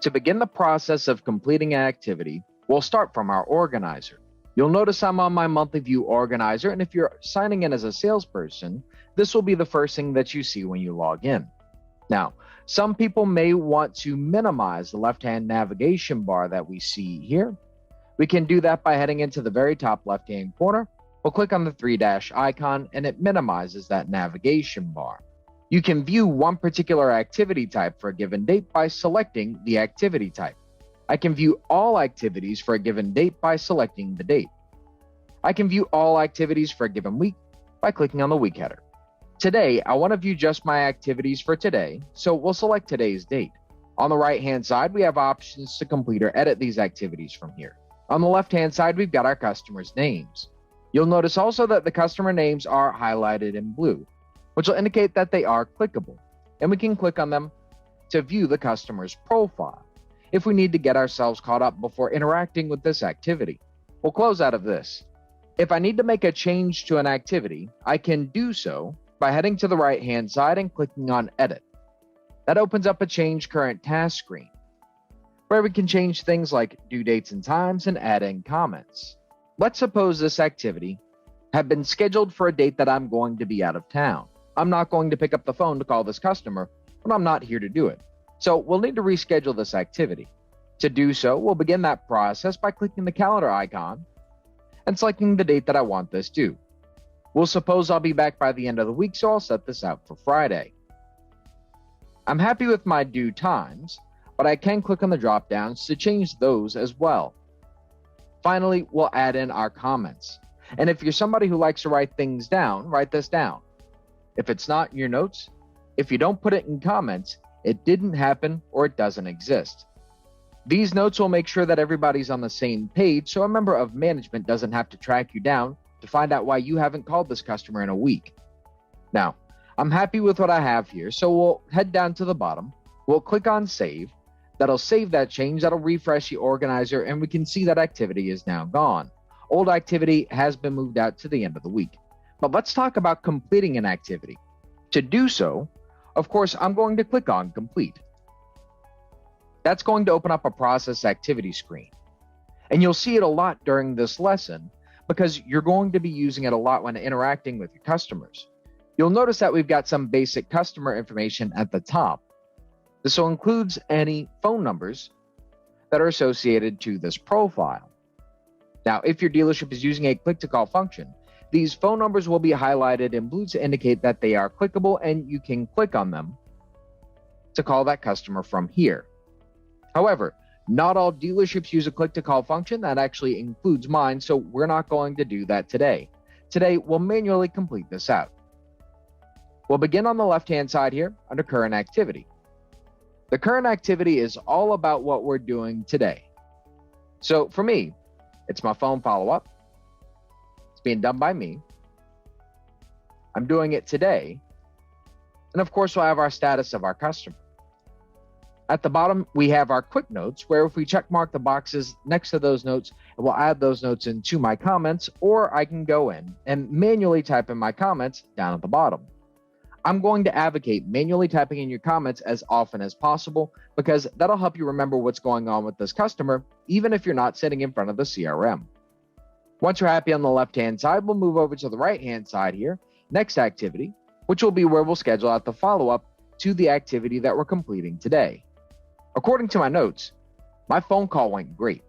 To begin the process of completing an activity, we'll start from our organizer. You'll notice I'm on my monthly view organizer, and if you're signing in as a salesperson, this will be the first thing that you see when you log in. Now, some people may want to minimize the left-hand navigation bar that we see here. We can do that by heading into the very top left-hand corner. We'll click on the 3- icon, and it minimizes that navigation bar. You can view one particular activity type for a given date by selecting the activity type. I can view all activities for a given date by selecting the date. I can view all activities for a given week by clicking on the week header. Today, I want to view just my activities for today, so we'll select today's date. On the right-hand side, we have options to complete or edit these activities from here. On the left-hand side, we've got our customers' names. You'll notice also that the customer names are highlighted in blue, which will indicate that they are clickable, and we can click on them to view the customer's profile if we need to get ourselves caught up before interacting with this activity. We'll close out of this. If I need to make a change to an activity, I can do so by heading to the right-hand side and clicking on Edit. That opens up a Change Current Task screen, where we can change things like due dates and times and add in comments. Let's suppose this activity had been scheduled for a date that I'm going to be out of town. I'm not going to pick up the phone to call this customer, but I'm not here to do it. So we'll need to reschedule this activity. To do so, we'll begin that process by clicking the calendar icon and selecting the date that I want this to. We'll suppose I'll be back by the end of the week, so I'll set this out for Friday. I'm happy with my due times, but I can click on the drop downs to change those as well. Finally, we'll add in our comments. And if you're somebody who likes to write things down, write this down. If it's not in your notes, if you don't put it in comments, it didn't happen or it doesn't exist. These notes will make sure that everybody's on the same page, so a member of management doesn't have to track you down to find out why you haven't called this customer in a week. Now, I'm happy with what I have here, so we'll head down to the bottom. We'll click on Save. That'll save that change, that'll refresh the organizer, and we can see that activity is now gone. Old activity has been moved out to the end of the week. But let's talk about completing an activity. To do so, of course, I'm going to click on Complete. That's going to open up a Process Activity screen. And you'll see it a lot during this lesson because you're going to be using it a lot when interacting with your customers. You'll notice that we've got some basic customer information at the top. This will include any phone numbers that are associated to this profile. Now, if your dealership is using a click-to-call function, these phone numbers will be highlighted in blue to indicate that they are clickable, and you can click on them to call that customer from here. However, not all dealerships use a click-to-call function. That actually includes mine, so we're not going to do that today. Today, we'll manually complete this out. We'll begin on the left-hand side here under Current Activity. The current activity is all about what we're doing today. So for me, it's my phone follow-up. It's being done by me. I'm doing it today. And of course, we'll have our status of our customer. At the bottom, we have our quick notes, where if we check mark the boxes next to those notes, it will add those notes into my comments, or I can go in and manually type in my comments down at the bottom. I'm going to advocate manually typing in your comments as often as possible because that'll help you remember what's going on with this customer, even if you're not sitting in front of the CRM. Once you're happy on the left-hand side, we'll move over to the right-hand side here, Next Activity, which will be where we'll schedule out the follow-up to the activity that we're completing today. According to my notes, my phone call went great.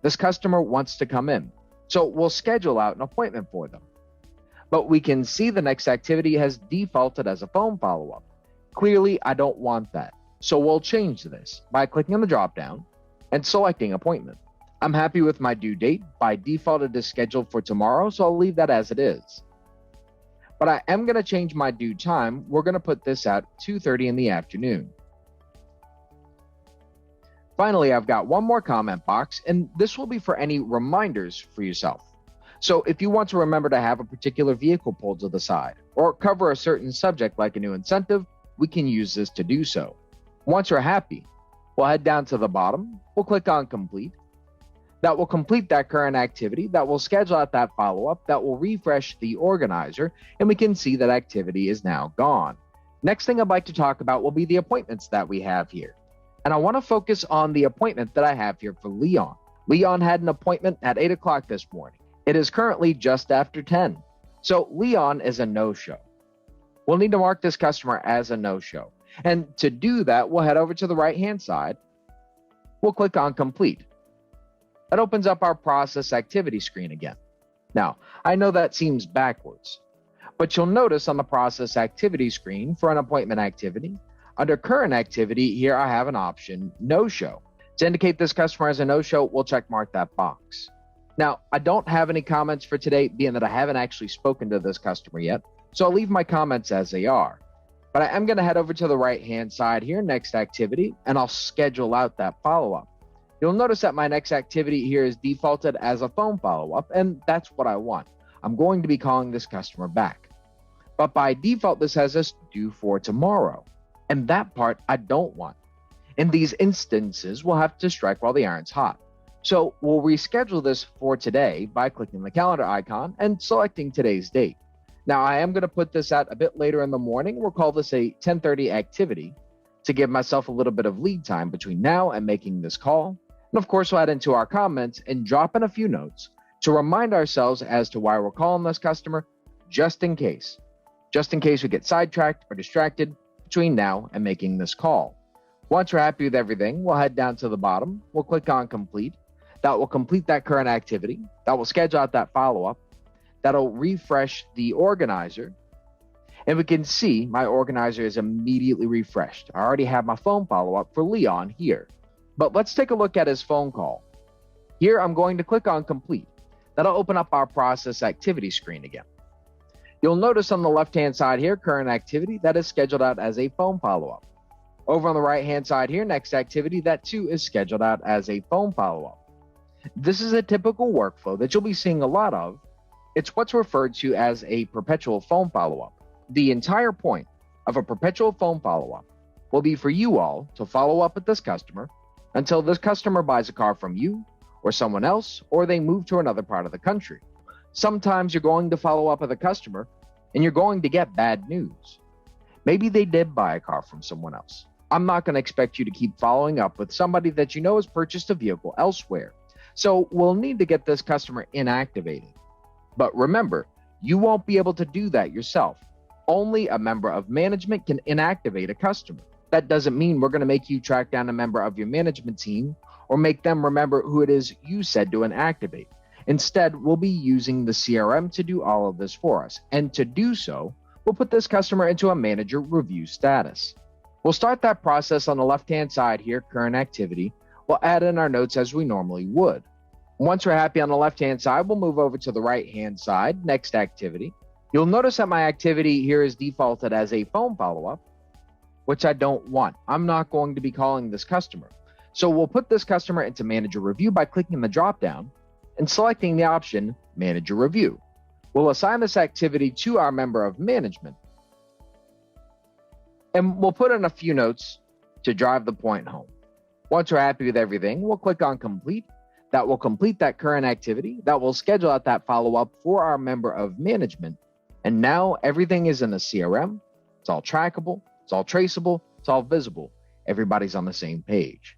This customer wants to come in, so we'll schedule out an appointment for them. But we can see the next activity has defaulted as a phone follow-up. Clearly, I don't want that. So we'll change this by clicking on the drop-down and selecting Appointment. I'm happy with my due date. By default, it is scheduled for tomorrow, so I'll leave that as it is. But I am going to change my due time. We're going to put this at 2:30 in the afternoon. Finally, I've got one more comment box, and this will be for any reminders for yourself. So if you want to remember to have a particular vehicle pulled to the side or cover a certain subject like a new incentive, we can use this to do so. Once you're happy, we'll head down to the bottom. We'll click on Complete. That will complete that current activity. That will schedule out that follow-up. That will refresh the organizer, and we can see that activity is now gone. Next thing I'd like to talk about will be the appointments that we have here. And I want to focus on the appointment that I have here for Leon. Leon had an appointment at 8 o'clock this morning. It is currently just after 10. So Leon is a no-show. We'll need to mark this customer as a no-show. And to do that, we'll head over to the right-hand side. We'll click on Complete. That opens up our process activity screen again. Now, I know that seems backwards, but you'll notice on the process activity screen for an appointment activity, under current activity, here I have an option, no-show. To indicate this customer as a no-show, we'll check mark that box. Now, I don't have any comments for today, being that I haven't actually spoken to this customer yet, so I'll leave my comments as they are. But I am going to head over to the right-hand side here, next activity, and I'll schedule out that follow-up. You'll notice that my next activity here is defaulted as a phone follow-up, and that's what I want. I'm going to be calling this customer back. But by default, this has us due for tomorrow, and that part I don't want. In these instances, we'll have to strike while the iron's hot. So we'll reschedule this for today by clicking the calendar icon and selecting today's date. Now, I am going to put this out a bit later in the morning. We'll call this a 10:30 activity to give myself a little bit of lead time between now and making this call. And of course, we'll add into our comments and drop in a few notes to remind ourselves as to why we're calling this customer, just in case we get sidetracked or distracted between now and making this call. Once we're happy with everything, we'll head down to the bottom. We'll click on Complete. That will complete that current activity. That will schedule out that follow-up. That'll refresh the organizer. And we can see my organizer is immediately refreshed. I already have my phone follow-up for Leon here. But let's take a look at his phone call. Here, I'm going to click on Complete. That'll open up our process activity screen again. You'll notice on the left-hand side here, current activity, that is scheduled out as a phone follow-up. Over on the right-hand side here, next activity, that too is scheduled out as a phone follow-up. This is a typical workflow that you'll be seeing a lot of. It's what's referred to as a perpetual phone follow-up. The entire point of a perpetual phone follow-up will be for you all to follow up with this customer until this customer buys a car from you or someone else, or they move to another part of the country. Sometimes you're going to follow up with a customer and you're going to get bad news. Maybe they did buy a car from someone else. I'm not going to expect you to keep following up with somebody that you know has purchased a vehicle elsewhere. So we'll need to get this customer inactivated. But remember, you won't be able to do that yourself. Only a member of management can inactivate a customer. That doesn't mean we're going to make you track down a member of your management team or make them remember who it is you said to inactivate. Instead, we'll be using the CRM to do all of this for us. And to do so, we'll put this customer into a manager review status. We'll start that process on the left-hand side here, current activity. We'll add in our notes as we normally would. Once we're happy on the left-hand side, we'll move over to the right-hand side, next activity. You'll notice that my activity here is defaulted as a phone follow-up, which I don't want. I'm not going to be calling this customer. So we'll put this customer into manager review by clicking the drop-down and selecting the option manager review. We'll assign this activity to our member of management. And we'll put in a few notes to drive the point home. Once we're happy with everything, we'll click on Complete. That will complete that current activity. That will schedule out that follow-up for our member of management. And now everything is in the CRM. It's all trackable. It's all traceable. It's all visible. Everybody's on the same page.